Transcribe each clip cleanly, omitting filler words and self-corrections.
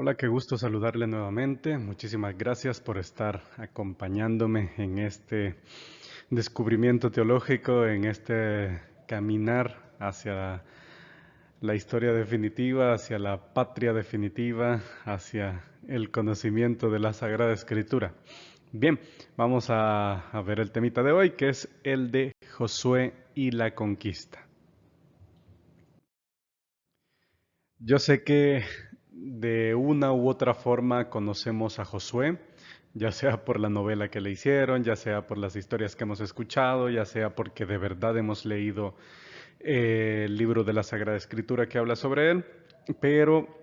Hola, qué gusto saludarle nuevamente. Muchísimas gracias por estar acompañándome en este descubrimiento teológico, en este caminar hacia la historia definitiva, hacia la patria definitiva, hacia el conocimiento de la Sagrada Escritura. Bien, vamos a ver el temita de hoy, que es el de Josué y la conquista. Yo sé que de una u otra forma conocemos a Josué, ya sea por la novela que le hicieron, ya sea por las historias que hemos escuchado, ya sea porque de verdad hemos leído el libro de la Sagrada Escritura que habla sobre él, pero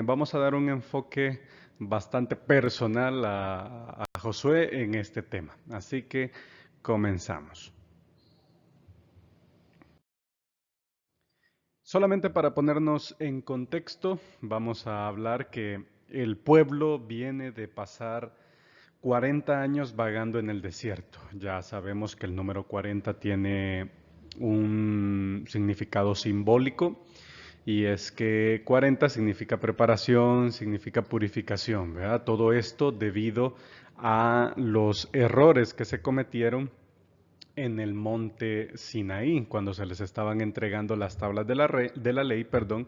vamos a dar un enfoque bastante personal a Josué en este tema. Así que comenzamos. Solamente para ponernos en contexto, vamos a hablar que el pueblo viene de pasar 40 años vagando en el desierto. Ya sabemos que el número 40 tiene un significado simbólico y es que 40 significa preparación, significa purificación, ¿verdad? Todo esto debido a los errores que se cometieron en el monte Sinaí, cuando se les estaban entregando las tablas de la ley, perdón,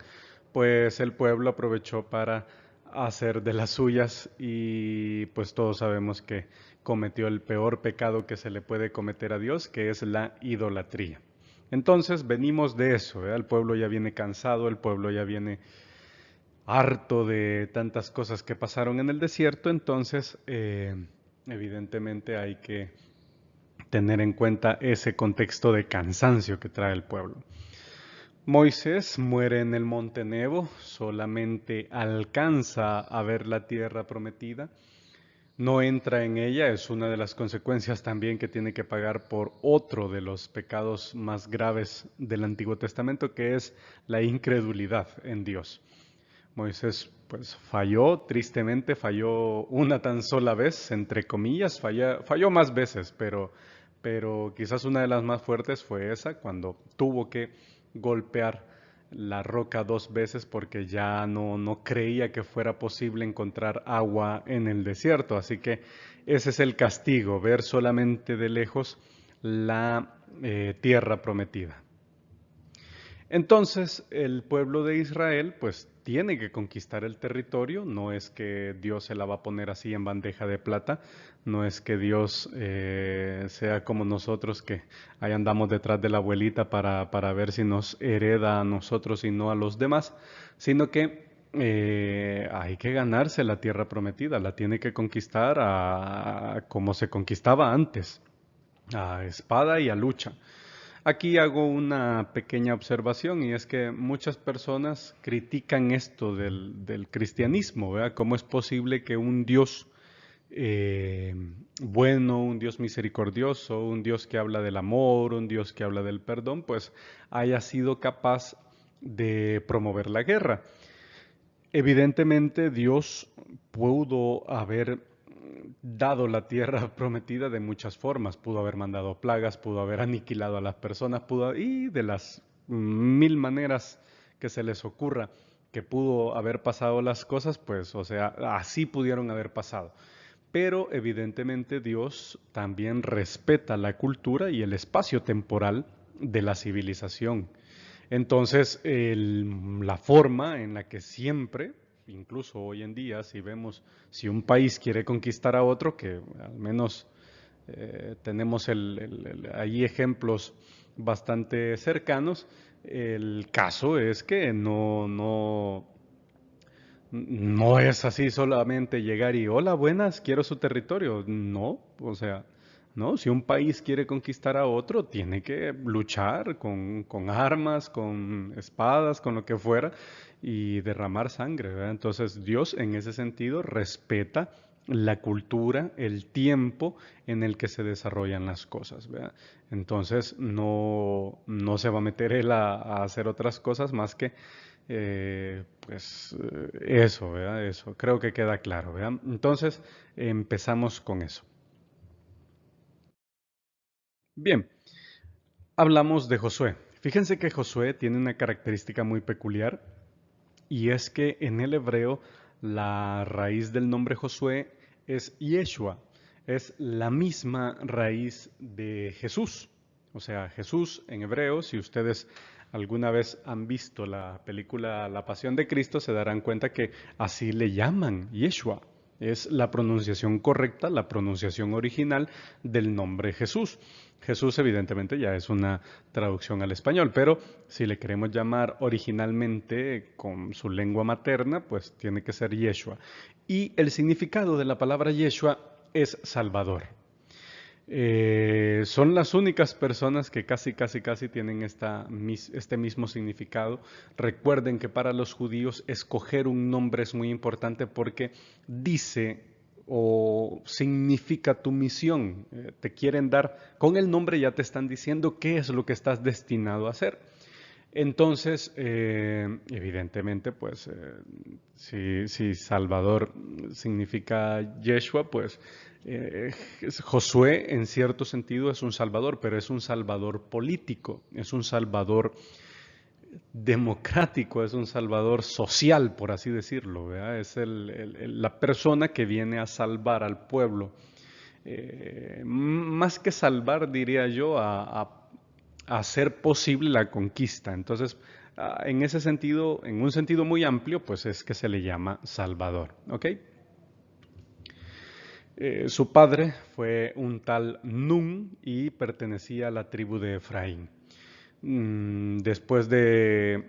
pues el pueblo aprovechó para hacer de las suyas y pues todos sabemos que cometió el peor pecado que se le puede cometer a Dios, que es la idolatría. Entonces venimos de eso, ¿verdad? El pueblo ya viene cansado, el pueblo ya viene harto de tantas cosas que pasaron en el desierto, entonces evidentemente hay que tener en cuenta ese contexto de cansancio que trae el pueblo. Moisés muere en el monte Nebo, solamente alcanza a ver la tierra prometida, no entra en ella, es una de las consecuencias también que tiene que pagar por otro de los pecados más graves del Antiguo Testamento, que es la incredulidad en Dios. Moisés pues falló, tristemente falló una tan sola vez, entre comillas, falló más veces, pero quizás una de las más fuertes fue esa, cuando tuvo que golpear la roca dos veces porque ya no creía que fuera posible encontrar agua en el desierto. Así que ese es el castigo, ver solamente de lejos la tierra prometida. Entonces el pueblo de Israel pues tiene que conquistar el territorio, no es que Dios se la va a poner así en bandeja de plata, no es que Dios sea como nosotros que ahí andamos detrás de la abuelita para ver si nos hereda a nosotros y no a los demás, sino que hay que ganarse la tierra prometida, la tiene que conquistar como se conquistaba antes, a espada y a lucha. Aquí hago una pequeña observación y es que muchas personas critican esto del cristianismo, ¿verdad? ¿Cómo es posible que un Dios eh, bueno, un Dios misericordioso, un Dios que habla del amor, un Dios que habla del perdón, pues haya sido capaz de promover la guerra? Evidentemente Dios pudo haber dado la tierra prometida de muchas formas, pudo haber mandado plagas, pudo haber aniquilado a las personas, y de las mil maneras que se les ocurra que pudo haber pasado las cosas, pues, o sea, así pudieron haber pasado. Pero evidentemente Dios también respeta la cultura y el espacio temporal de la civilización. Entonces, la forma en la que siempre, incluso hoy en día, si vemos, si un país quiere conquistar a otro, que al menos tenemos ahí ejemplos bastante cercanos, el caso es que no es así solamente llegar y, hola, buenas, quiero su territorio. No, o sea, no, si un país quiere conquistar a otro, tiene que luchar con armas, con espadas, con lo que fuera, y derramar sangre, ¿verdad? Entonces Dios en ese sentido respeta la cultura, el tiempo en el que se desarrollan las cosas, ¿verdad? Entonces no se va a meter él a hacer otras cosas más que eso, ¿verdad? Eso, creo que queda claro, ¿verdad? Entonces, empezamos con eso. Bien, hablamos de Josué. Fíjense que Josué tiene una característica muy peculiar y es que en el hebreo la raíz del nombre Josué es Yeshua, es la misma raíz de Jesús. O sea, Jesús en hebreo, si ustedes alguna vez han visto la película La Pasión de Cristo, se darán cuenta que así le llaman Yeshua. Es la pronunciación correcta, la pronunciación original del nombre Jesús. Jesús evidentemente ya es una traducción al español, pero si le queremos llamar originalmente con su lengua materna, pues tiene que ser Yeshua. Y el significado de la palabra Yeshua es Salvador. Son las únicas personas que casi tienen este mismo significado. Recuerden que para los judíos escoger un nombre es muy importante porque dice o significa tu misión. Te quieren dar, con el nombre ya te están diciendo qué es lo que estás destinado a hacer. Entonces, evidentemente, pues, si Salvador significa Yeshua, pues Josué en cierto sentido es un Salvador, pero es un Salvador político, es un Salvador democrático, es un Salvador social, por así decirlo, ¿verdad? Es la persona que viene a salvar al pueblo. Más que salvar, diría yo, a hacer posible la conquista. Entonces, en ese sentido, en un sentido muy amplio, pues es que se le llama Salvador. ¿Ok? Su padre fue un tal Nun y pertenecía a la tribu de Efraín. Después de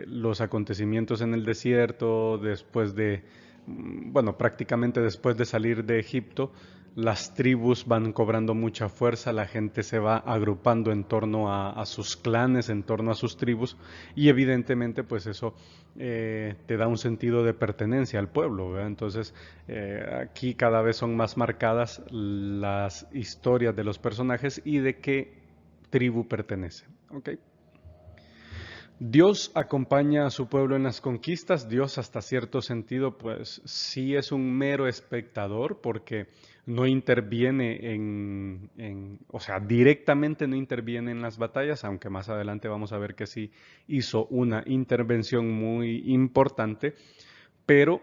los acontecimientos en el desierto, después de, bueno, prácticamente después de salir de Egipto, las tribus van cobrando mucha fuerza, la gente se va agrupando en torno a sus clanes, en torno a sus tribus, y evidentemente pues eso te da un sentido de pertenencia al pueblo, ¿verdad? Entonces aquí cada vez son más marcadas las historias de los personajes y de qué tribu pertenece. ¿Okay? Dios acompaña a su pueblo en las conquistas. Dios hasta cierto sentido pues sí es un mero espectador porque no interviene o sea, directamente no interviene en las batallas, aunque más adelante vamos a ver que sí hizo una intervención muy importante, pero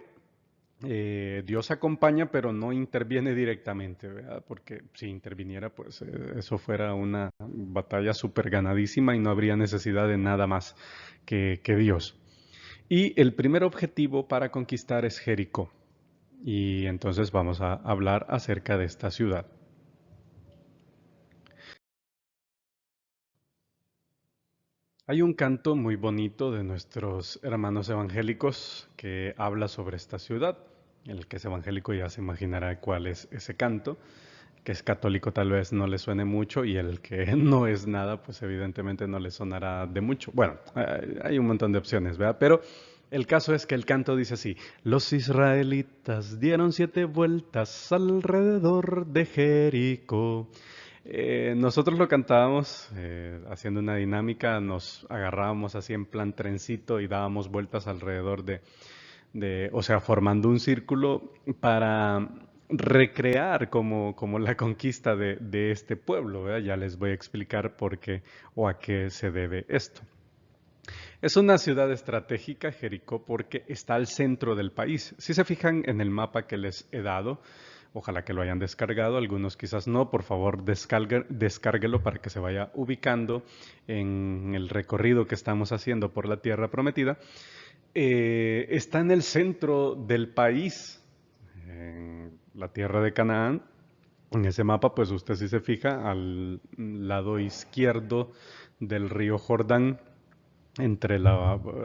Dios acompaña, pero no interviene directamente, ¿verdad? Porque si interviniera, pues eso fuera una batalla súper ganadísima y no habría necesidad de nada más que Dios. Y el primer objetivo para conquistar es Jericó. Y entonces vamos a hablar acerca de esta ciudad. Hay un canto muy bonito de nuestros hermanos evangélicos que habla sobre esta ciudad. El que es evangélico ya se imaginará cuál es ese canto. Que es católico tal vez no le suene mucho y el que no es nada, pues evidentemente no le sonará de mucho. Bueno, hay un montón de opciones, ¿verdad? Pero el caso es que el canto dice así: los israelitas dieron 7 vueltas alrededor de Jericó. Nosotros lo cantábamos haciendo una dinámica, nos agarrábamos así en plan trencito y dábamos vueltas alrededor o sea, formando un círculo para recrear como la conquista de este pueblo, ¿verdad? Ya les voy a explicar por qué o a qué se debe esto. Es una ciudad estratégica, Jericó, porque está al centro del país. Si se fijan en el mapa que les he dado, ojalá que lo hayan descargado, algunos quizás no, por favor descárguelo para que se vaya ubicando en el recorrido que estamos haciendo por la tierra prometida. Está en el centro del país, en la tierra de Canaán. En ese mapa, pues usted si se fija, al lado izquierdo del río Jordán,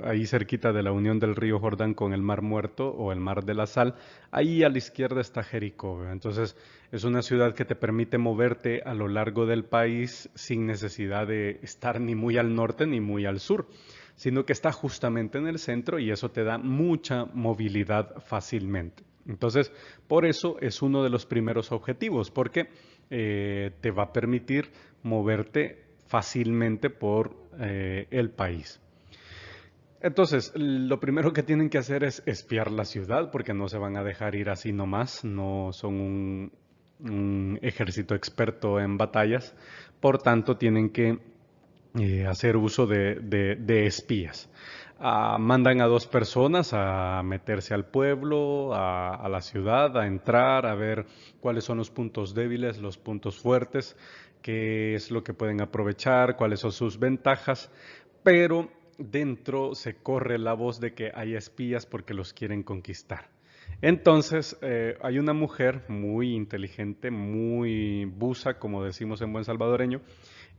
ahí cerquita de la unión del río Jordán con el Mar Muerto o el Mar de la Sal, ahí a la izquierda está Jericó. ¿Verdad? Entonces es una ciudad que te permite moverte a lo largo del país sin necesidad de estar ni muy al norte ni muy al sur, sino que está justamente en el centro y eso te da mucha movilidad fácilmente. Entonces, por eso es uno de los primeros objetivos, porque te va a permitir moverte fácilmente por el país. Entonces, lo primero que tienen que hacer es espiar la ciudad, porque no se van a dejar ir así nomás, no son un ejército experto en batallas, por tanto tienen que hacer uso de espías. mandan a 2 personas a meterse al pueblo, a la ciudad, a entrar, a ver cuáles son los puntos débiles, los puntos fuertes, qué es lo que pueden aprovechar, cuáles son sus ventajas, pero dentro se corre la voz de que hay espías porque los quieren conquistar. Entonces, hay una mujer muy inteligente, muy busa, como decimos en buen salvadoreño,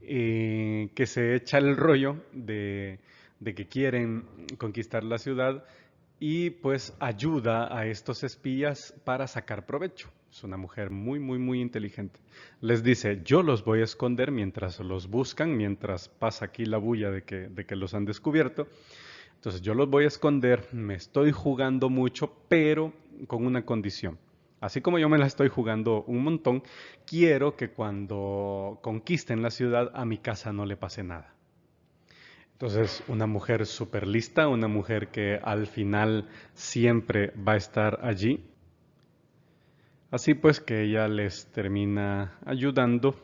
que se echa el rollo de que quieren conquistar la ciudad y pues ayuda a estos espías para sacar provecho. Es una mujer muy, muy, muy inteligente. Les dice, yo los voy a esconder mientras los buscan, mientras pasa aquí la bulla de que los han descubierto. Entonces yo los voy a esconder, me estoy jugando mucho, pero con una condición. Así como yo me la estoy jugando un montón, quiero que cuando conquisten la ciudad a mi casa no le pase nada. Entonces, una mujer súper lista, una mujer que al final siempre va a estar allí. Así pues que ella les termina ayudando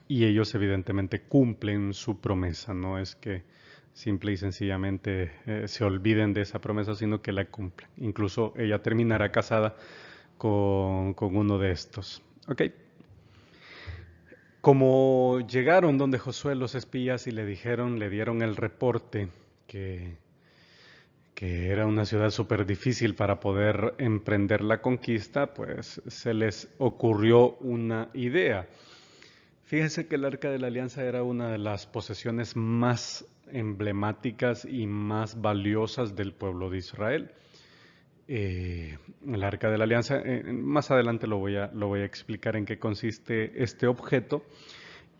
y ellos evidentemente cumplen su promesa. No es que simple y sencillamente se olviden de esa promesa, sino que la cumplen. Incluso ella terminará casada con uno de estos. ¿Ok? Como llegaron donde Josué los espías y le dijeron, le dieron el reporte que, que era una ciudad súper difícil para poder emprender la conquista, pues se les ocurrió una idea. Fíjense que el Arca de la Alianza era una de las posesiones más emblemáticas y más valiosas del pueblo de Israel. El Arca de la Alianza, más adelante lo voy a explicar en qué consiste este objeto.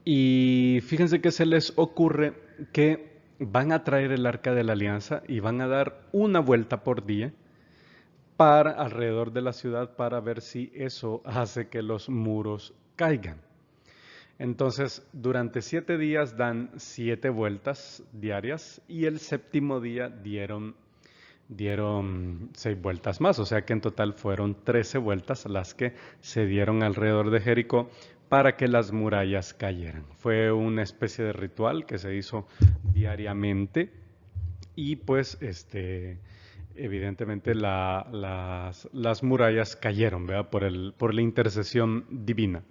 Y fíjense que se les ocurre que van a traer el Arca de la Alianza y van a dar una vuelta por día para alrededor de la ciudad para ver si eso hace que los muros caigan. Entonces, durante 7 días dan 7 vueltas diarias y el séptimo día dieron 6 vueltas más, o sea que en total fueron 13 vueltas las que se dieron alrededor de Jericó para que las murallas cayeran. Fue una especie de ritual que se hizo diariamente y pues evidentemente las murallas cayeron, ¿verdad? Por la intercesión divina.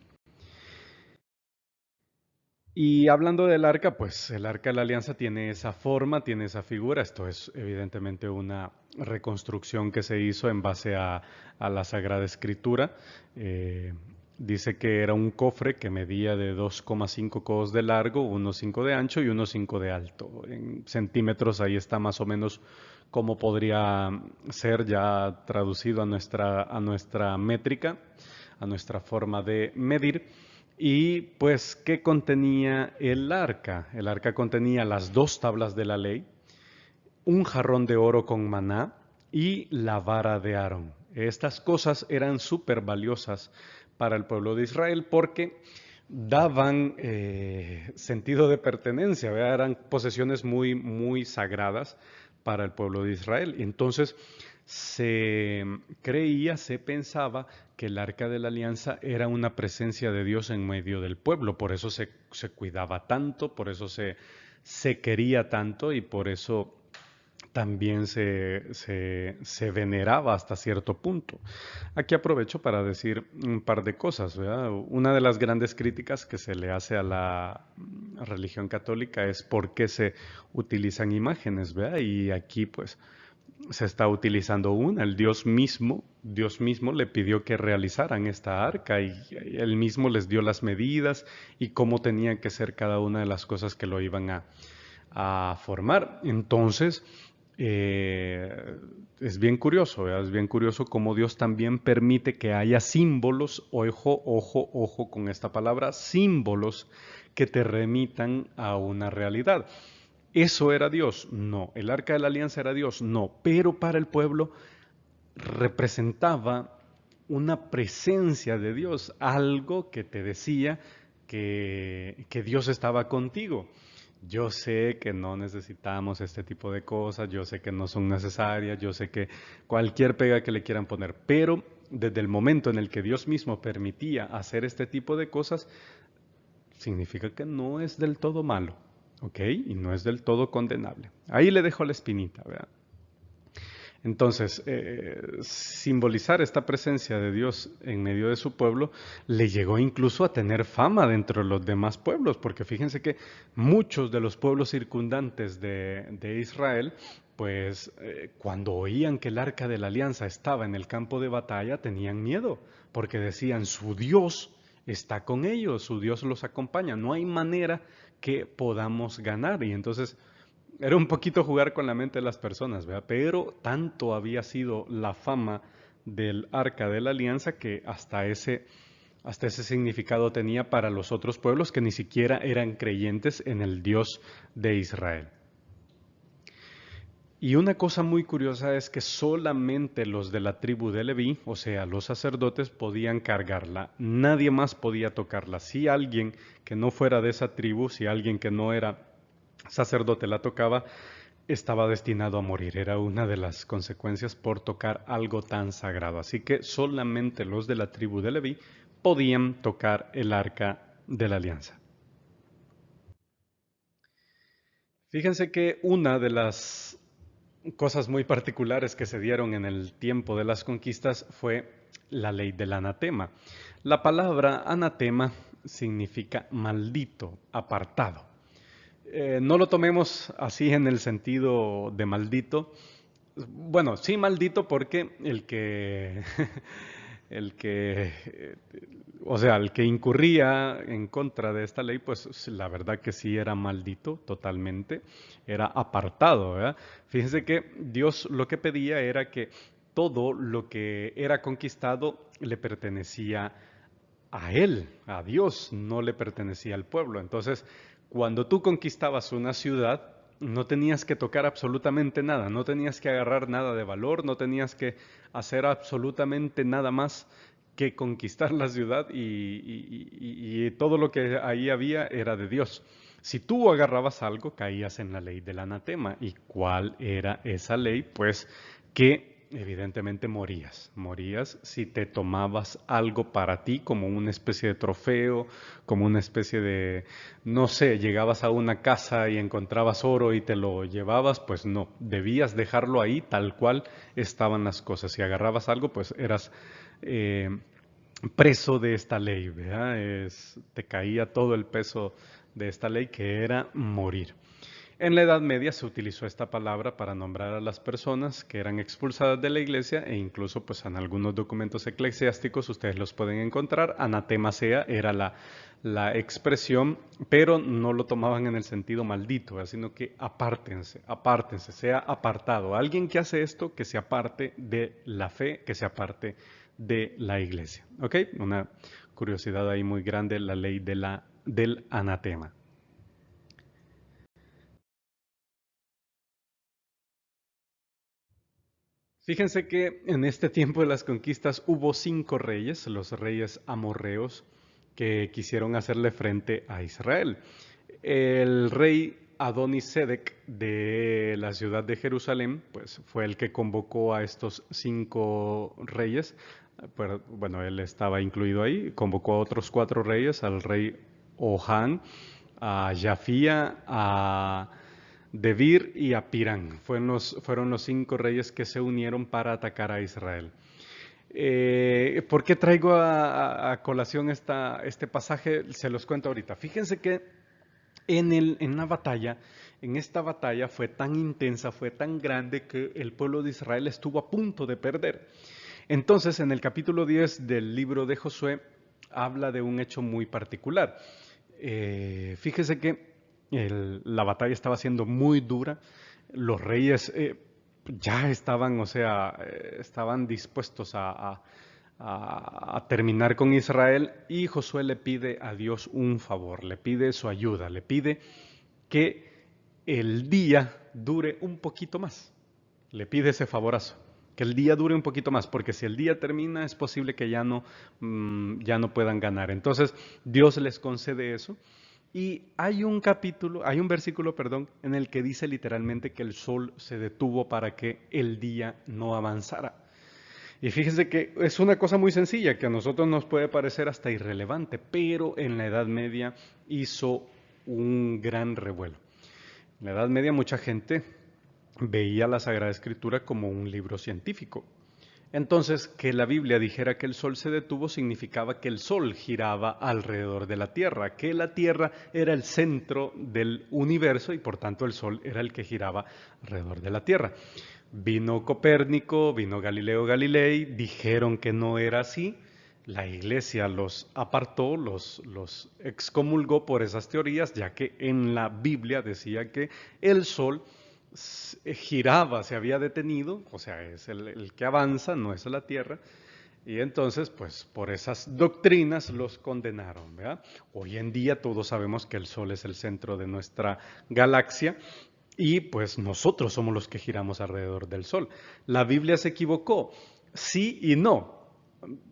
Y hablando del arca, pues el arca de la alianza tiene esa forma, tiene esa figura. Esto es evidentemente una reconstrucción que se hizo en base a la Sagrada Escritura. Eh, Dice que era un cofre que medía de 2,5 codos de largo, 1,5 de ancho y 1,5 de alto. En centímetros ahí está más o menos como podría ser ya traducido a nuestra métrica, a nuestra forma de medir. Y pues, ¿qué contenía el arca? El arca contenía las 2 tablas de la ley, un jarrón de oro con maná y la vara de Aarón. Estas cosas eran súper valiosas para el pueblo de Israel porque daban sentido de pertenencia, ¿verdad? Eran posesiones muy, muy sagradas para el pueblo de Israel. Y entonces se creía, se pensaba que el arca de la alianza era una presencia de Dios en medio del pueblo, por eso se cuidaba tanto, por eso se quería tanto y por eso también se veneraba hasta cierto punto. Aquí aprovecho para decir un par de cosas, ¿verdad? Una de las grandes críticas que se le hace a la religión católica es por qué se utilizan imágenes, ¿verdad? Y aquí pues se está utilizando una. Dios mismo le pidió que realizaran esta arca y él mismo les dio las medidas y cómo tenía que ser cada una de las cosas que lo iban a formar. Entonces, es bien curioso, ¿verdad? Es bien curioso cómo Dios también permite que haya símbolos, ojo, ojo, ojo con esta palabra, símbolos que te remitan a una realidad. ¿Eso era Dios? No. ¿El arca de la alianza era Dios? No. Pero para el pueblo representaba una presencia de Dios, algo que te decía que Dios estaba contigo. Yo sé que no necesitamos este tipo de cosas, yo sé que no son necesarias, yo sé que cualquier pega que le quieran poner, pero desde el momento en el que Dios mismo permitía hacer este tipo de cosas, significa que no es del todo malo. ¿ok? Y no es del todo condenable. Ahí le dejo la espinita, ¿verdad? Entonces, simbolizar esta presencia de Dios en medio de su pueblo le llegó incluso a tener fama dentro de los demás pueblos, porque fíjense que muchos de los pueblos circundantes de Israel, pues cuando oían que el arca de la alianza estaba en el campo de batalla, tenían miedo, porque decían, su Dios está con ellos, su Dios los acompaña, no hay manera que podamos ganar. Y entonces era un poquito jugar con la mente de las personas, ¿verdad? Pero tanto había sido la fama del Arca de la Alianza que hasta ese significado tenía para los otros pueblos que ni siquiera eran creyentes en el Dios de Israel. Y una cosa muy curiosa es que solamente los de la tribu de Leví, o sea, los sacerdotes, podían cargarla. Nadie más podía tocarla. Si alguien que no fuera de esa tribu, si alguien que no era sacerdote la tocaba, estaba destinado a morir. Era una de las consecuencias por tocar algo tan sagrado. Así que solamente los de la tribu de Leví podían tocar el arca de la alianza. Fíjense que una de las cosas muy particulares que se dieron en el tiempo de las conquistas fue la ley del anatema. La palabra anatema significa maldito, apartado. No lo tomemos así en el sentido de maldito. Bueno, sí maldito porque el que, o sea, el que incurría en contra de esta ley, pues la verdad que sí era maldito totalmente, era apartado, ¿verdad? Fíjense que Dios lo que pedía era que todo lo que era conquistado le pertenecía a Él, a Dios, no le pertenecía al pueblo. Entonces, cuando tú conquistabas una ciudad, no tenías que tocar absolutamente nada, no tenías que agarrar nada de valor, no tenías que hacer absolutamente nada más que conquistar la ciudad y todo lo que ahí había era de Dios. Si tú agarrabas algo, caías en la ley del anatema. ¿Y cuál era esa ley? Pues que evidentemente morías. Morías si te tomabas algo para ti como una especie de trofeo, como una especie de, no sé, llegabas a una casa y encontrabas oro y te lo llevabas, pues no, debías dejarlo ahí tal cual estaban las cosas. Si agarrabas algo, pues eras preso de esta ley, ¿verdad? Te caía todo el peso de esta ley que era morir. En la Edad Media se utilizó esta palabra para nombrar a las personas que eran expulsadas de la iglesia e incluso pues en algunos documentos eclesiásticos ustedes los pueden encontrar. Anatema sea era la expresión, pero no lo tomaban en el sentido maldito, sino que apártense, apártense, sea apartado. Alguien que hace esto, que se aparte de la fe, que se aparte de la iglesia. ¿Ok? Una curiosidad ahí muy grande, la ley del anatema. Fíjense que en este tiempo de las conquistas hubo 5 reyes, los reyes amorreos, que quisieron hacerle frente a Israel. El rey Adonisedec de la ciudad de Jerusalén, pues fue el que convocó a estos 5 reyes. Pero, bueno, él estaba incluido ahí, convocó a otros 4 reyes, al rey Ohán, a Jafía, a Debir y a Pirán. Fueron los 5 reyes que se unieron para atacar a Israel. ¿Por qué traigo a colación este pasaje? Se los cuento ahorita. Fíjense que en esta batalla fue tan intensa, fue tan grande que el pueblo de Israel estuvo a punto de perder. Entonces, en el capítulo 10 del libro de Josué, habla de un hecho muy particular. Fíjese que la batalla estaba siendo muy dura, los reyes ya estaban, o sea, estaban dispuestos a terminar con Israel y Josué le pide a Dios un favor, le pide su ayuda, le pide que el día dure un poquito más, le pide ese favorazo. Que el día dure un poquito más, porque si el día termina es posible que ya no puedan ganar. Entonces Dios les concede eso. Y hay un versículo, perdón, en el que dice literalmente que el sol se detuvo para que el día no avanzara. Y fíjense que es una cosa muy sencilla, que a nosotros nos puede parecer hasta irrelevante, pero en la Edad Media hizo un gran revuelo. En la Edad Media mucha gente veía la Sagrada Escritura como un libro científico. Entonces, que la Biblia dijera que el sol se detuvo significaba que el sol giraba alrededor de la Tierra, que la Tierra era el centro del universo y por tanto el sol era el que giraba alrededor de la Tierra. Vino Copérnico, vino Galileo Galilei, dijeron que no era así. La iglesia los apartó, los excomulgó por esas teorías, ya que en la Biblia decía que el sol giraba, se había detenido, o sea, es el que avanza, no es la Tierra, y entonces, pues por esas doctrinas los condenaron, ¿verdad? Hoy en día todos sabemos que el Sol es el centro de nuestra galaxia y pues nosotros somos los que giramos alrededor del Sol. ¿La Biblia se equivocó? Sí y no.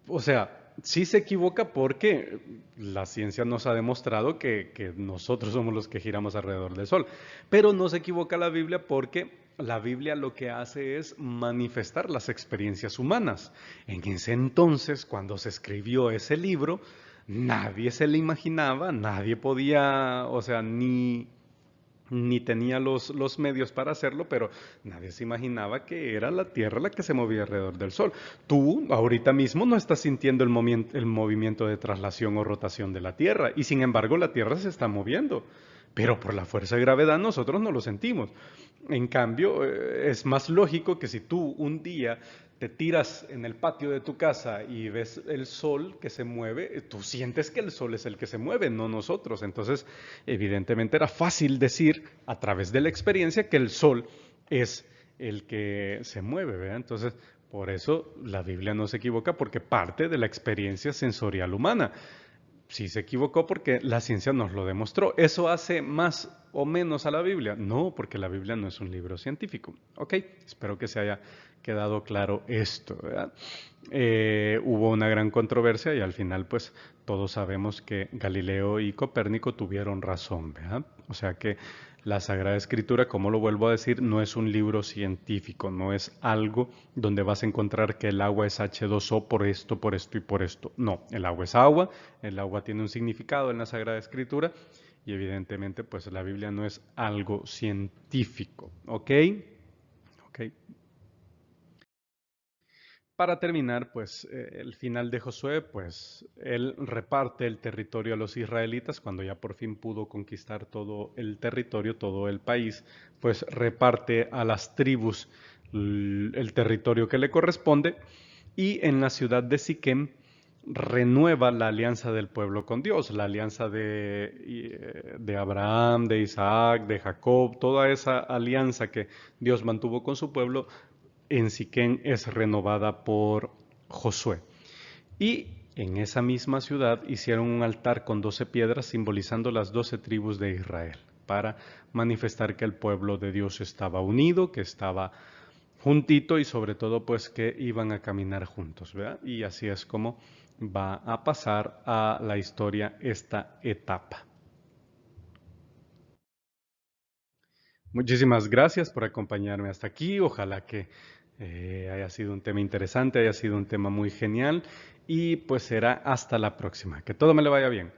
O sea, sí se equivoca porque la ciencia nos ha demostrado que nosotros somos los que giramos alrededor del Sol. Pero no se equivoca la Biblia porque la Biblia lo que hace es manifestar las experiencias humanas. En ese entonces, cuando se escribió ese libro, nadie se le imaginaba, nadie podía, o sea, ni tenía los medios para hacerlo, pero nadie se imaginaba que era la Tierra la que se movía alrededor del Sol. Tú ahorita mismo no estás sintiendo el movimiento de traslación o rotación de la Tierra, y sin embargo la Tierra se está moviendo, pero por la fuerza de gravedad nosotros no lo sentimos. En cambio, es más lógico que si tú un día te tiras en el patio de tu casa y ves el sol que se mueve, tú sientes que el sol es el que se mueve, no nosotros. Entonces, evidentemente era fácil decir a través de la experiencia que el sol es el que se mueve, ¿verdad? Entonces, por eso la Biblia no se equivoca porque parte de la experiencia sensorial humana. Sí se equivocó porque la ciencia nos lo demostró. ¿Eso hace más o menos a la Biblia? No, porque la Biblia no es un libro científico. Ok, espero que se haya quedado claro esto, ¿verdad? Hubo una gran controversia y al final pues todos sabemos que Galileo y Copérnico tuvieron razón, ¿verdad? O sea que la Sagrada Escritura, como lo vuelvo a decir, no es un libro científico, no es algo donde vas a encontrar que el agua es H2O por esto, por esto y por esto. No, el agua es agua, el agua tiene un significado en la Sagrada Escritura y evidentemente pues la Biblia no es algo científico, ¿ok? Ok. Para terminar, pues el final de Josué, pues él reparte el territorio a los israelitas cuando ya por fin pudo conquistar todo el territorio, todo el país, pues reparte a las tribus el territorio que le corresponde y en la ciudad de Siquem renueva la alianza del pueblo con Dios, la alianza de Abraham, de Isaac, de Jacob, toda esa alianza que Dios mantuvo con su pueblo en Siquén es renovada por Josué. Y en esa misma ciudad hicieron un altar con 12 piedras simbolizando las 12 tribus de Israel, para manifestar que el pueblo de Dios estaba unido, que estaba juntito y sobre todo pues que iban a caminar juntos, ¿verdad? Y así es como va a pasar a la historia esta etapa. Muchísimas gracias por acompañarme hasta aquí. Ojalá que haya sido un tema interesante, haya sido un tema muy genial y pues será hasta la próxima. Que todo me le vaya bien.